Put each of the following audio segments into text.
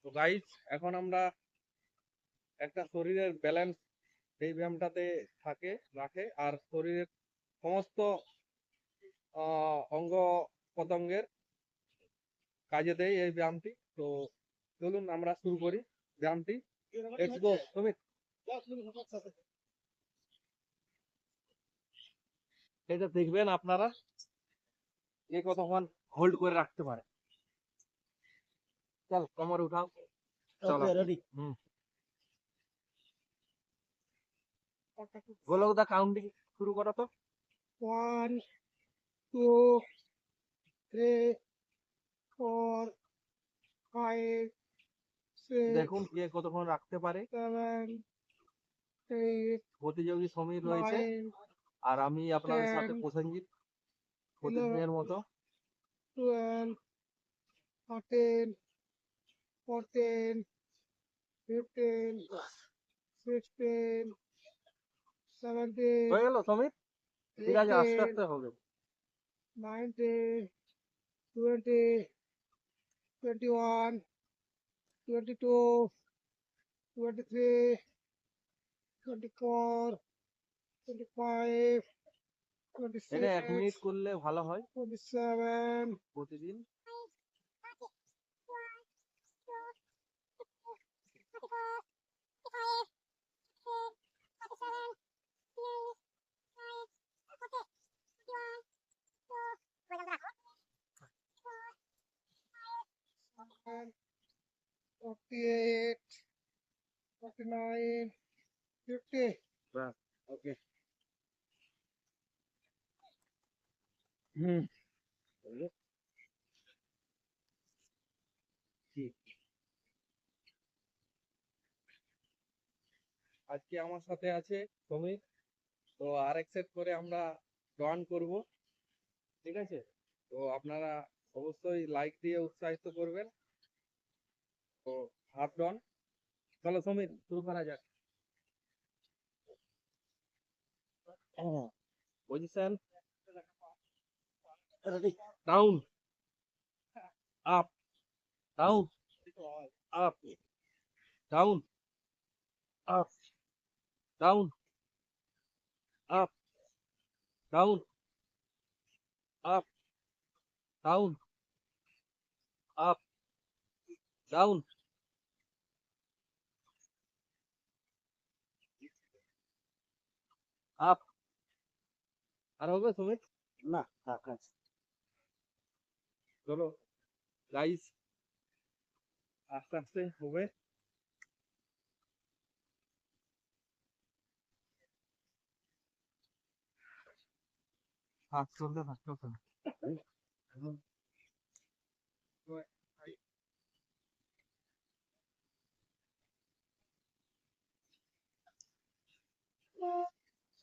তো গাইস, এখন আমরা একটা শরীরের ব্যালেন্স এই ব্যায়ামটাতে থাকে রাখে, আর শরীরের সমস্ত অঙ্গ প্রত্যঙ্গের কাজে দেয় এই ব্যায়ামটি। তো চলুন আমরা শুরু করি ব্যায়ামটি। Let's go Sumit. এটা দেখবেন আপনারা কে কতক্ষণ হোল্ড করে রাখতে পারে। চল কোমর উঠাও, চলো। রেডি। গোলক দা কাউন্টিং শুরু করো তো। 1 2 3 4 5 6 দেখুন কে কতক্ষণ রাখতে পারে। 7 8 প্রতিযোগী সমীর রয়েছে 9 আর আমি আপনাদের সাথে 10 প্রসেনজিৎ প্রতিদিনের মতো। 12 13 14 15 16 17 হয়ে গেল সমীর? ঠিক আছে, আস্তে 18 আস্তে হবে। 19 20 21 22 23 24 25 এটা 1 মিনিট 26 করলে ভালো হয় 27 প্রতিদিন। and 48 49 50 ওকে। হুম। আজকে আমার সাথে আছে সমীর। তো আরেক সেট করে আমরা রান করব, ঠিক আছে? তো আপনারা অবশ্যই লাইক দিয়ে উৎসাহিত করবেন। তো হাফ ডান, চলো সমীর শুরু করা যাক। Position, ready down, up, down, up, down, up, down, up, down, up, down, up, down, up. আর হবে সুমিত? না থাক আছে চলো গাইস, আস্তে আস্তে হবে। হাত চলতে থাকতে হবে।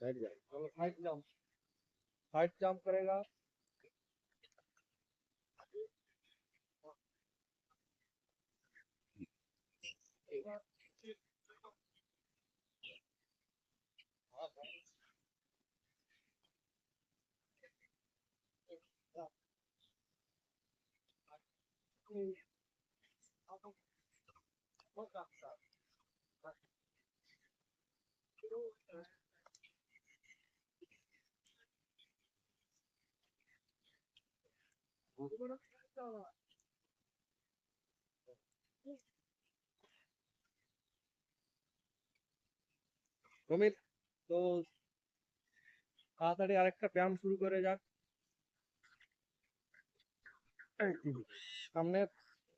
साइड जाए, चलो साइड जंप करेगा। সুমিত, তো তাড়াতাড়ি আরেকটা ব্যায়াম শুরু করে যাক। সামনে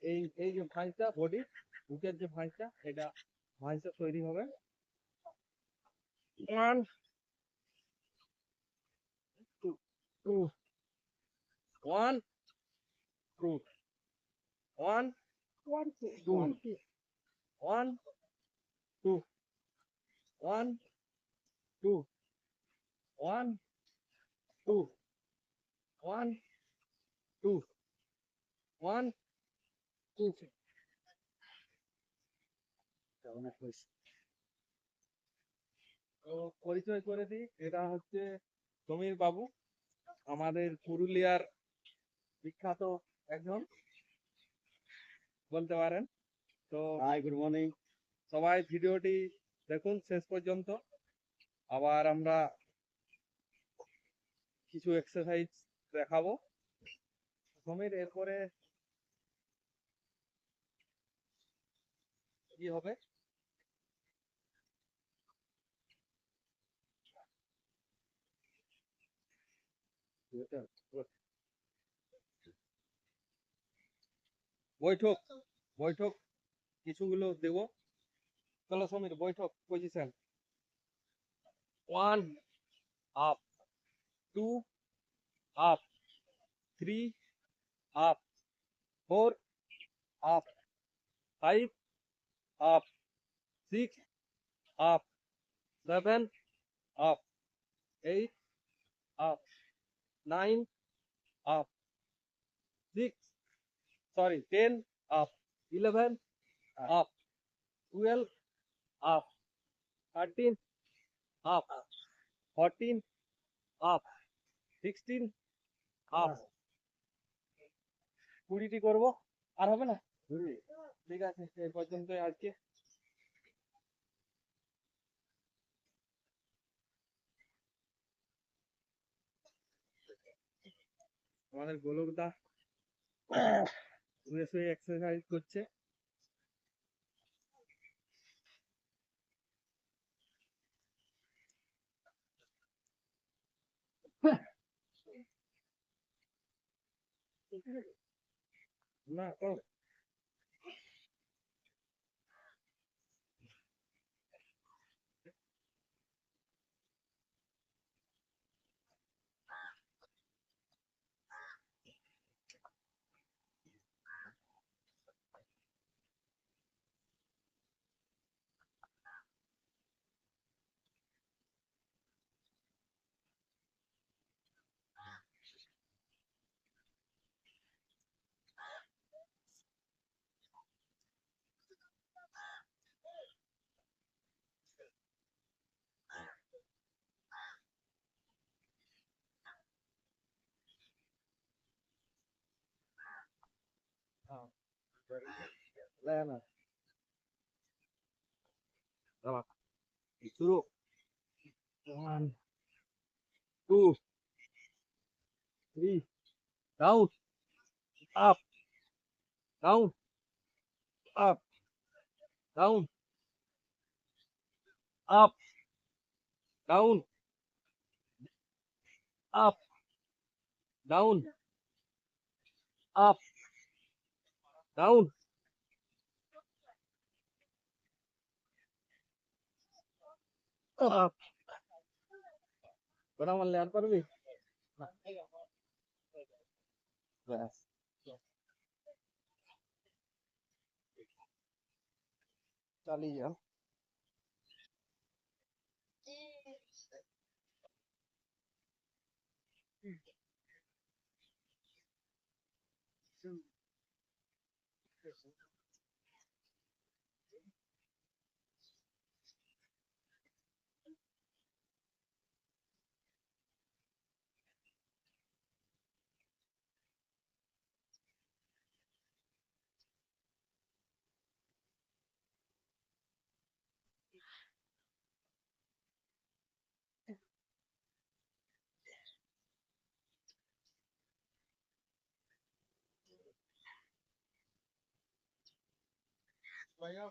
এই এই যে ভাঁজটা বডি, বুকের যে ভাঁজটা, এটা ভাঁজটা তৈরি হবে। 1 2 2 1 2 1 1 2 2 1 2 1 2 1 2 1 2 1 2 1 2। অনেক হয়েছে তো পরিচয় করে দিই, এটা হচ্ছে সমীর বাবু, আমাদের পুরুলিয়ার বিখ্যাত একজন বলতে পারেন। তো হাই, গুড মর্নিং। সবাই ভিডিওটি দেখুন শেষ পর্যন্ত। আবার আমরা কিছু এক্সারসাইজ দেখাবো সমীর। এরপরে কি হবে? বৈঠক, বৈঠক কিছুগুলো দেব। চলো সমীর, বৈঠক position. 1 up, 2 up, 3 up, 4 up, 5 up, 6 up, 7 up, 8 up, 9 up, 10 up, 11 up, 12 up, 13 up, 14 up, 16 up. 20টি করবো, আর হবে না? ঠিক আছে, এই পর্যন্তই আজকে। আমাদের গোলকদা শুয়ে শুয়ে এক্সারসাইজ করছে। না করো। হ্যাঁ, না দাঁড়া, শুরু। 1 2 3 down up, down up, down up, down up, down up, down up. কটা মারলে আর পারবি না? ব্যাস, চালিয়ে যাও। ভাইয়া